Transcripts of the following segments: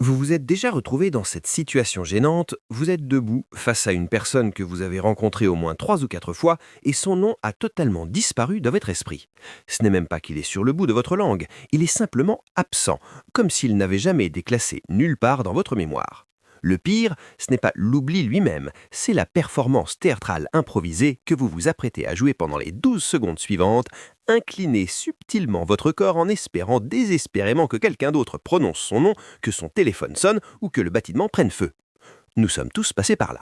Vous vous êtes déjà retrouvé dans cette situation gênante, vous êtes debout face à une personne que vous avez rencontrée au moins 3 ou 4 fois et son nom a totalement disparu de votre esprit. Ce n'est même pas qu'il est sur le bout de votre langue, il est simplement absent, comme s'il n'avait jamais été classé nulle part dans votre mémoire. Le pire, ce n'est pas l'oubli lui-même, c'est la performance théâtrale improvisée que vous vous apprêtez à jouer pendant les 12 secondes suivantes. Inclinez subtilement votre corps en espérant désespérément que quelqu'un d'autre prononce son nom, que son téléphone sonne ou que le bâtiment prenne feu. Nous sommes tous passés par là.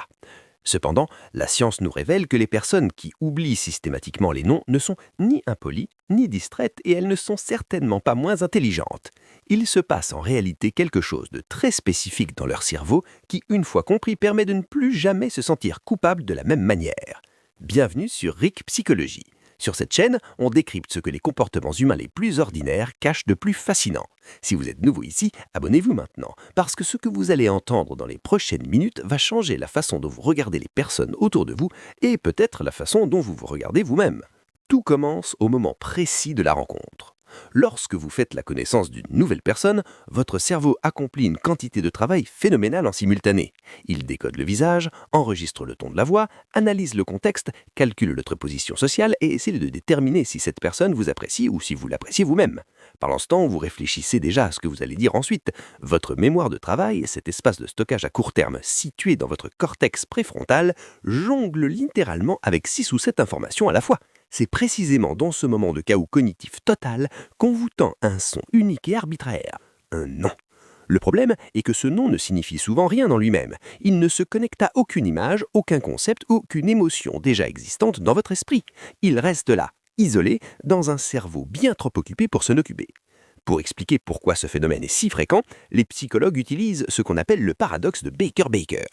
Cependant, la science nous révèle que les personnes qui oublient systématiquement les noms ne sont ni impolies, ni distraites et elles ne sont certainement pas moins intelligentes. Il se passe en réalité quelque chose de très spécifique dans leur cerveau qui, une fois compris, permet de ne plus jamais se sentir coupable de la même manière. Bienvenue sur RIC Psychologie. Sur cette chaîne, on décrypte ce que les comportements humains les plus ordinaires cachent de plus fascinant. Si vous êtes nouveau ici, abonnez-vous maintenant, parce que ce que vous allez entendre dans les prochaines minutes va changer la façon dont vous regardez les personnes autour de vous et peut-être la façon dont vous vous regardez vous-même. Tout commence au moment précis de la rencontre. Lorsque vous faites la connaissance d'une nouvelle personne, votre cerveau accomplit une quantité de travail phénoménale en simultané. Il décode le visage, enregistre le ton de la voix, analyse le contexte, calcule votre position sociale et essaie de déterminer si cette personne vous apprécie ou si vous l'appréciez vous-même. Pendant ce temps, vous réfléchissez déjà à ce que vous allez dire ensuite. Votre mémoire de travail, cet espace de stockage à court terme situé dans votre cortex préfrontal, jongle littéralement avec 6 ou 7 informations à la fois. C'est précisément dans ce moment de chaos cognitif total qu'on vous tend un son unique et arbitraire, un nom. Le problème est que ce nom ne signifie souvent rien en lui-même. Il ne se connecte à aucune image, aucun concept, aucune émotion déjà existante dans votre esprit. Il reste là, isolé, dans un cerveau bien trop occupé pour s'en occuper. Pour expliquer pourquoi ce phénomène est si fréquent, les psychologues utilisent ce qu'on appelle le paradoxe de Baker-Baker.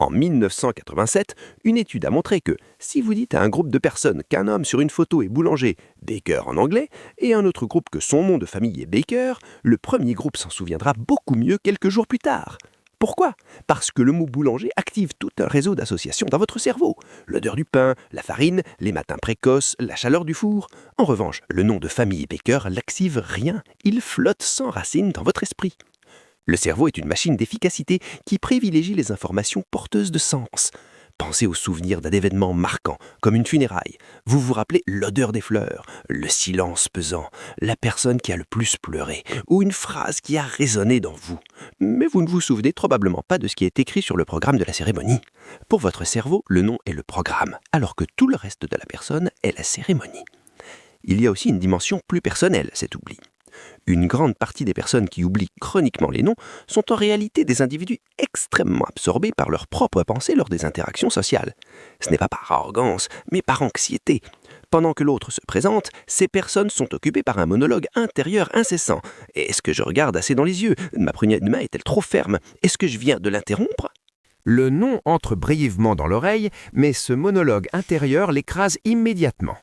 En 1987, une étude a montré que si vous dites à un groupe de personnes qu'un homme sur une photo est boulanger, Baker en anglais, et un autre groupe que son nom de famille est Baker, le premier groupe s'en souviendra beaucoup mieux quelques jours plus tard. Pourquoi ? Parce que le mot boulanger active tout un réseau d'associations dans votre cerveau. L'odeur du pain, la farine, les matins précoces, la chaleur du four. En revanche, le nom de famille Baker n'active rien. Il flotte sans racines dans votre esprit. Le cerveau est une machine d'efficacité qui privilégie les informations porteuses de sens. Pensez aux souvenirs d'un événement marquant, comme une funéraille. Vous vous rappelez l'odeur des fleurs, le silence pesant, la personne qui a le plus pleuré, ou une phrase qui a résonné dans vous. Mais vous ne vous souvenez probablement pas de ce qui est écrit sur le programme de la cérémonie. Pour votre cerveau, le nom est le programme, alors que tout le reste de la personne est la cérémonie. Il y a aussi une dimension plus personnelle, cet oubli. Une grande partie des personnes qui oublient chroniquement les noms sont en réalité des individus extrêmement absorbés par leurs propres pensées lors des interactions sociales. Ce n'est pas par arrogance, mais par anxiété. Pendant que l'autre se présente, ces personnes sont occupées par un monologue intérieur incessant. Est-ce que je regarde assez dans les yeux ? Ma poignée de main est-elle trop ferme ? Est-ce que je viens de l'interrompre ? Le nom entre brièvement dans l'oreille, mais ce monologue intérieur l'écrase immédiatement.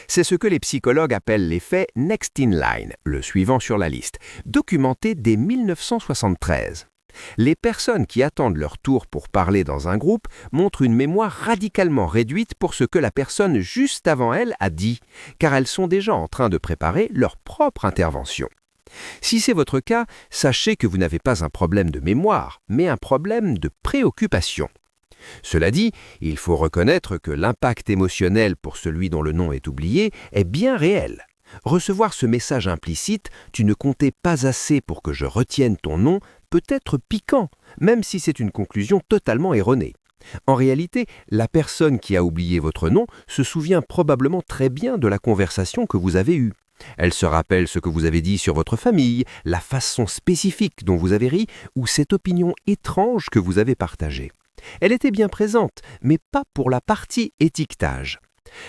C'est ce que les psychologues appellent l'effet next in line, le suivant sur la liste, documenté dès 1973. Les personnes qui attendent leur tour pour parler dans un groupe montrent une mémoire radicalement réduite pour ce que la personne juste avant elle a dit, car elles sont déjà en train de préparer leur propre intervention. Si c'est votre cas, sachez que vous n'avez pas un problème de mémoire, mais un problème de préoccupation. Cela dit, il faut reconnaître que l'impact émotionnel pour celui dont le nom est oublié est bien réel. Recevoir ce message implicite « tu ne comptais pas assez pour que je retienne ton nom » peut être piquant, même si c'est une conclusion totalement erronée. En réalité, la personne qui a oublié votre nom se souvient probablement très bien de la conversation que vous avez eue. Elle se rappelle ce que vous avez dit sur votre famille, la façon spécifique dont vous avez ri ou cette opinion étrange que vous avez partagée. Elle était bien présente, mais pas pour la partie étiquetage.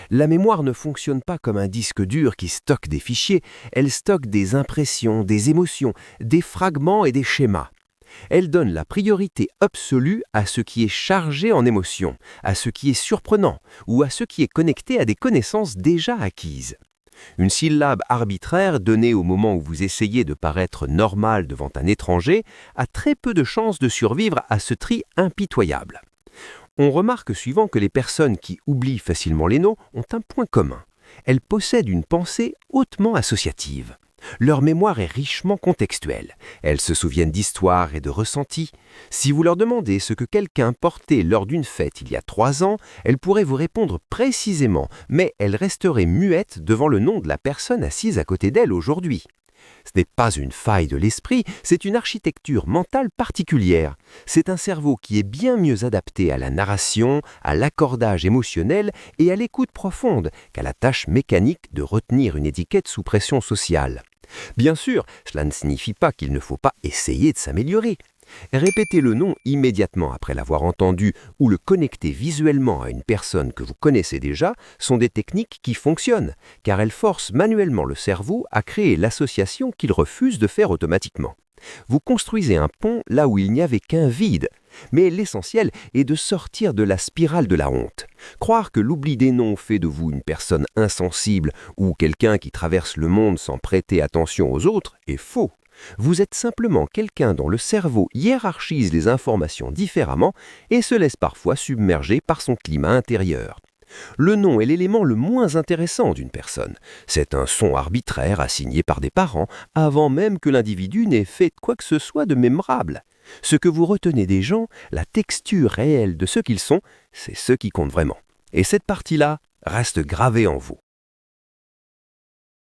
La mémoire ne fonctionne pas comme un disque dur qui stocke des fichiers, elle stocke des impressions, des émotions, des fragments et des schémas. Elle donne la priorité absolue à ce qui est chargé en émotions, à ce qui est surprenant ou à ce qui est connecté à des connaissances déjà acquises. Une syllabe arbitraire donnée au moment où vous essayez de paraître normal devant un étranger a très peu de chances de survivre à ce tri impitoyable. On remarque souvent que les personnes qui oublient facilement les noms ont un point commun. Elles possèdent une pensée hautement associative. Leur mémoire est richement contextuelle. Elles se souviennent d'histoires et de ressentis. Si vous leur demandez ce que quelqu'un portait lors d'une fête il y a 3 ans, elles pourraient vous répondre précisément, mais elles resteraient muettes devant le nom de la personne assise à côté d'elles aujourd'hui. Ce n'est pas une faille de l'esprit, c'est une architecture mentale particulière. C'est un cerveau qui est bien mieux adapté à la narration, à l'accordage émotionnel et à l'écoute profonde qu'à la tâche mécanique de retenir une étiquette sous pression sociale. Bien sûr, cela ne signifie pas qu'il ne faut pas essayer de s'améliorer. Répéter le nom immédiatement après l'avoir entendu ou le connecter visuellement à une personne que vous connaissez déjà sont des techniques qui fonctionnent, car elles forcent manuellement le cerveau à créer l'association qu'il refuse de faire automatiquement. Vous construisez un pont là où il n'y avait qu'un vide. Mais l'essentiel est de sortir de la spirale de la honte. Croire que l'oubli des noms fait de vous une personne insensible ou quelqu'un qui traverse le monde sans prêter attention aux autres est faux. Vous êtes simplement quelqu'un dont le cerveau hiérarchise les informations différemment et se laisse parfois submerger par son climat intérieur. Le nom est l'élément le moins intéressant d'une personne. C'est un son arbitraire assigné par des parents avant même que l'individu n'ait fait quoi que ce soit de mémorable. Ce que vous retenez des gens, la texture réelle de ce qu'ils sont, c'est ce qui compte vraiment. Et cette partie-là reste gravée en vous.